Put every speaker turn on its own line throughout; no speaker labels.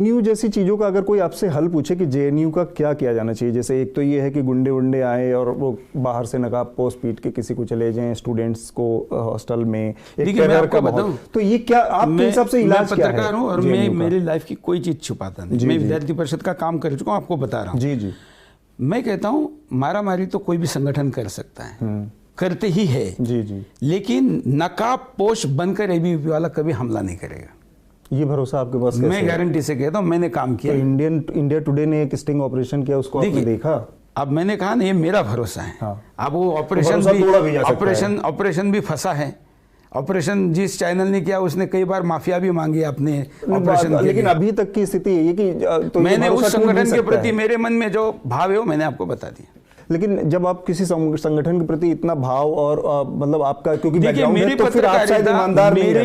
JNU जैसी चीज़ों का अगर कोई आपसे हल पूछे कि जेएनयू का क्या किया जाना चाहिए, जैसे एक तो ये है कि गुंडे वुंडे आए और वो बाहर से नकाब पोश पीट के किसी को चले जाएं स्टूडेंट्स को हॉस्टल में, एक टेरर का माहौल, तो ये क्या आपके हिसाब से इलाज क्या है?
पत्रकार हूँ और मैं मेरी लाइफ की कोई चीज़ छुपाता नहीं। मैं विद्यार्थी परिषद का काम कर चुका हूँ, आपको बता रहा हूँ।
जी जी।
मैं कहता हूँ मारा मारी तो कोई भी संगठन कर सकता है, करते ही है।
जी जी।
लेकिन नकाब पोश बनकर एबीवीपी वाला कभी हमला नहीं करेगा।
ये भरोसा आपके पास कैसे?
मैं गारंटी से कहता हूँ, मैंने काम किया।
तो इंडिया टुडे ने एक स्टिंग ऑपरेशन किया, उसको आपने देखा?
अब मैंने कहा ना, ये मेरा भरोसा है।
हाँ।
अब वो ऑपरेशन भी फंसा है। ऑपरेशन जिस चैनल ने किया उसने कई बार माफिया भी मांगी अपने ऑपरेशन के, लेकिन
अभी तक की स्थिति ये कि तो
मैंने उस संगठन के प्रति मेरे मन में जो भाव है वो मैंने आपको बता दिया।
लेकिन जब आप किसी संगठन के प्रति इतना भाव और मतलब आपका, क्योंकि
मेरी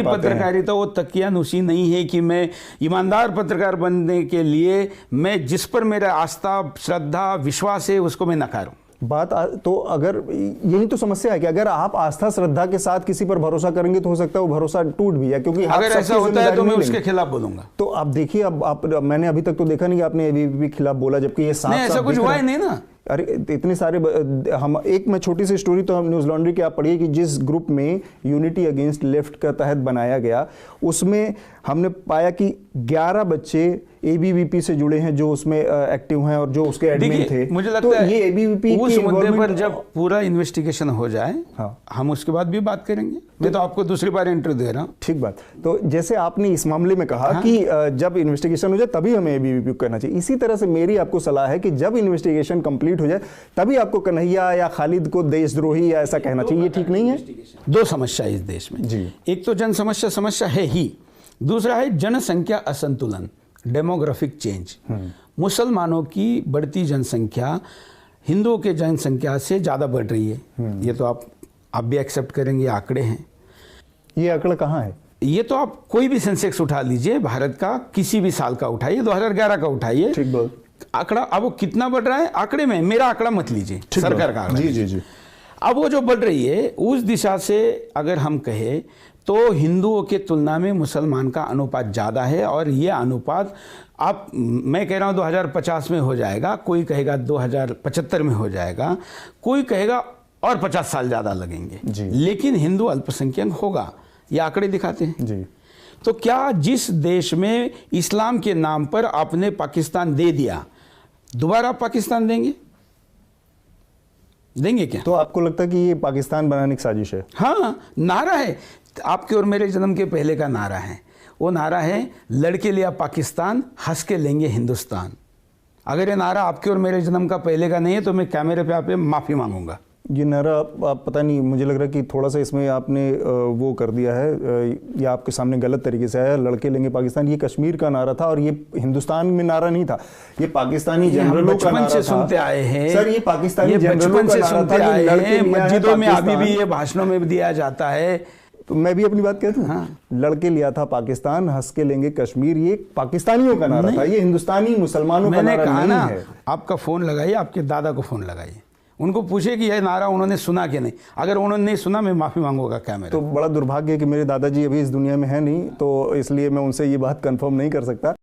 पत्रकारिता वो तकियानुसी नहीं है कि मैं ईमानदार पत्रकार बनने के लिए मैं जिस पर मेरा आस्था श्रद्धा विश्वास है उसको मैं नकारूं।
तो अगर यही तो समस्या है कि अगर आप आस्था श्रद्धा के साथ किसी पर भरोसा करेंगे तो हो सकता है वो भरोसा टूट भी जाए, क्योंकि
अगर ऐसा होता है तो मैं उसके खिलाफ बोलूंगा।
तो आप देखिए, अब मैंने अभी तक तो देखा नहीं कि आपने एबीवीपी के खिलाफ बोला, जबकि ये साफ
ऐसा कुछ हुआ ही नहीं ना।
अरे इतने सारे मैं छोटी सी स्टोरी तो हम न्यूज़ लॉन्ड्री की आप पढ़िए कि जिस ग्रुप में यूनिटी अगेंस्ट लेफ्ट का तहत बनाया गया, उसमें हमने पाया कि 11 बच्चे एबीवीपी से जुड़े हैं जो उसमें एक्टिव हैं और जो उसके एडमिन थे।
मुझे लगता है
ये एबीवीपी
उस मुद्दे पर जब पूरा इन्वेस्टिगेशन हो जाए, हाँ, हम उसके बाद भी बात करेंगे। मैं तो आपको दूसरी बार इंटरव्यू दे रहा हूँ।
ठीक बात। तो जैसे आपने इस मामले में कहा कि जब इन्वेस्टिगेशन हो जाए तभी हमें एबीवीपी करना चाहिए, इसी तरह से मेरी आपको सलाह है कि जब इन्वेस्टिगेशन कंप्लीट हो जाए तभी आपको कन्हैया या खालिद को देशद्रोही या ऐसा कहना चाहिए। ये ठीक नहीं है।
दो समस्या इस देश में जी। एक तो जन समस्या है ही, दूसरा है जनसंख्या असंतुलन, डेमोग्राफिक चेंज। मुसलमानों की बढ़ती जनसंख्या हिंदुओं के जनसंख्या से ज़्यादा बढ़ रही है। ये तो आप भी एक्सेप्ट करेंगे, आंकड़े हैं। ये
आंकड़ा कहाँ है?
ये तो आप कोई भी सेंसेक्स उठा लीजिए, भारत का किसी भी साल का उठाइए, 2011 का उठाइए,
ठीक बात।
आंकड़ा अब वो कितना बढ़ रहा है आंकड़े में, मेरा आंकड़ा मत लीजिए, सरकार का आंकड़ा।
जी जी जी।
अब वो जो बढ़ रही है उस दिशा से अगर हम कहें तो हिंदुओं के तुलना में मुसलमान का अनुपात ज़्यादा है, और ये अनुपात मैं कह रहा हूँ 2050 में हो जाएगा, कोई कहेगा 2075 में हो जाएगा, कोई कहेगा और 50 साल ज़्यादा लगेंगे, लेकिन हिंदू अल्पसंख्यक होगा, ये आंकड़े दिखाते हैं जी। तो क्या जिस देश में इस्लाम के नाम पर आपने पाकिस्तान दे दिया, दोबारा पाकिस्तान देंगे क्या?
तो आपको लगता है कि ये पाकिस्तान बनाने की साजिश है?
हाँ, नारा है आपके और मेरे जन्म के पहले का नारा है। वो नारा है लड़के लिया पाकिस्तान, हंस के लेंगे हिंदुस्तान। अगर ये नारा आपके और मेरे जन्म का पहले का नहीं है तो मैं कैमरे पे आप माफ़ी मांगूंगा।
ये नारा आप पता नहीं, मुझे लग रहा है कि थोड़ा सा इसमें आपने वो कर दिया है, या आपके सामने गलत तरीके से आया। लड़के लेंगे पाकिस्तान, ये कश्मीर का नारा था और ये हिंदुस्तान में नारा नहीं था, ये पाकिस्तानी जनरलों का नारा था।
सुनते आए हैं
सर, ये पाकिस्तानी जनरलों का नारा था।
मस्जिदों में अभी भी ये भाषणों में दिया जाता है।
तो मैं भी अपनी बात कहता हूँ, हाँ। लड़के लिया था पाकिस्तान, हंस के लेंगे कश्मीर, ये पाकिस्तानियों का नारा था, ये हिंदुस्तानी मुसलमानों का नारा नहीं है।
आपका फोन लगाइए, आपके दादा को फोन लगाइए, उनको पूछे कि यह नारा उन्होंने सुना कि नहीं। अगर उन्होंने नहीं सुना, मैं माफ़ी मांगूंगा कैमरे।
तो बड़ा दुर्भाग्य है कि मेरे दादाजी अभी इस दुनिया में है नहीं, तो इसलिए मैं उनसे ये बात कंफर्म नहीं कर सकता।